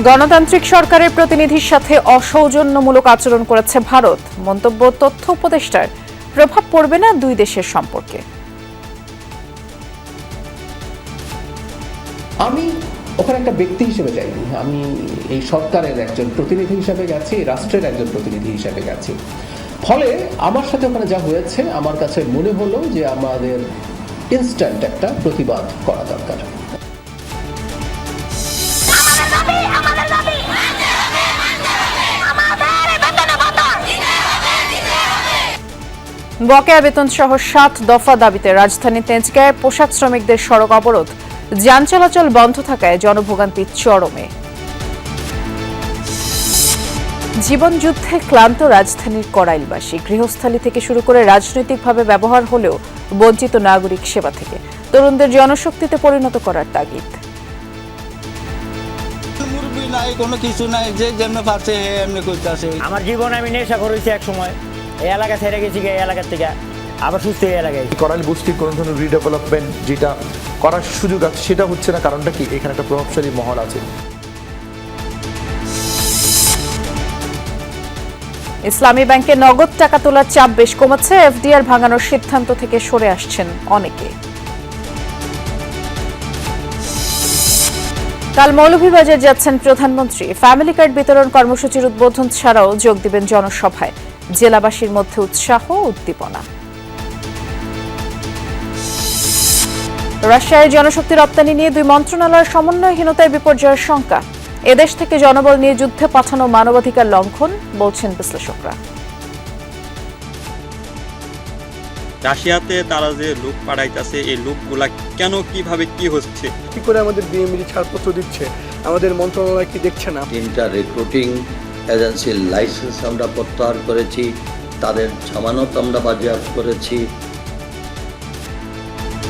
গণতান্ত্রিক সরকারের প্রতিনিধির সাথে অসৌজন্যমূলক আচরণ করেছে ভারত। মন্তব্য তথ্য উপদেষ্টার, প্রভাব পড়বে না দুই দেশের সম্পর্কে। আমি ওখানে একটা ব্যক্তি হিসেবে যাইনি, আমি এই সরকারের একজন প্রতিনিধি হিসেবে গেছি, রাষ্ট্রের একজন প্রতিনিধি হিসেবে গেছি। ফলে আমার সাথে ওখানে যা হয়েছে আমার কাছে মনে হলো যে আমাদের ইনস্ট্যান্ট একটা প্রতিবাদ করা দরকার। বকেয়া বেতন সহ ৭ দফা দাবিতে রাজধানী তেজগাঁয়ে পোশাক শ্রমিকদের সড়ক অবরোধ, যান চলাচল বন্ধ থাকায় জনভোগান্তি চরমে। জীবনযুদ্ধে ক্লান্ত রাজধানীর কড়াইলবাসী, গৃহস্থালী থেকে শুরু করে রাজনৈতিকভাবে ব্যবহার হলেও বঞ্চিত নাগরিক সেবা থেকে তরুণদের জনশক্তিতে পরিণত করার তাগিদ। নাই কোনো কিছু নাই, যে যেমনি পারছে এমনি করতেছে। আমার জীবন আমি নেশা করেছি এক সময়, এই এলাকা ছেড়ে গেছি, এই এলাকার থেকে আবার সুস্থ এই এলাকায়। করাইল বস্তির কোনো ধরনের রিডেভেলপমেন্ট যেটা করার সুযোগ আছে সেটা হচ্ছে না। কারণটা কি, এখানে একটা প্রভাবশালী মহল আছে। ইসলামী ব্যাংকে নগদ টাকা তোলার চাপ বেশ কমেছে, এফডিআর ভাঙানোর সিদ্ধান্ত থেকে সরে আসছেন অনেকে। কাল মৌলভীবাজার যাচ্ছেন প্রধানমন্ত্রী, ফ্যামিলি কার্ড বিতরণ কর্মসূচির উদ্বোধন ছাড়াও যোগ দিবেন জনসভায়, জেলাবাসীর মধ্যে উৎসাহ উদ্দীপনা। রাশিয়ায় জনশক্তি রপ্তানি নিয়ে দুই মন্ত্রণালয়ের সমন্বয়হীনতায় বিপর্যয়ের শঙ্কা, এদেশ থেকে জনবল নিয়ে যুদ্ধে পাঠানো মানবাধিকার লঙ্ঘন বলছেন বিশ্লেষকরা। রাশিয়াতে তারা যে লোক পাঠাইতেছে, এই লোকগুলা কেন, কিভাবে, কি হচ্ছে, কি করে আমাদের বিএমডি ছাড়পত্র দিচ্ছে, আমাদের মন্ত্রণালয় কি দেখছে না। 3টা রিক্রুটিং এজেন্সির লাইসেন্স আমরা প্রত্যাহার করেছি, তাদের জামানত আমরা বাজেয়াপ্ত করেছি।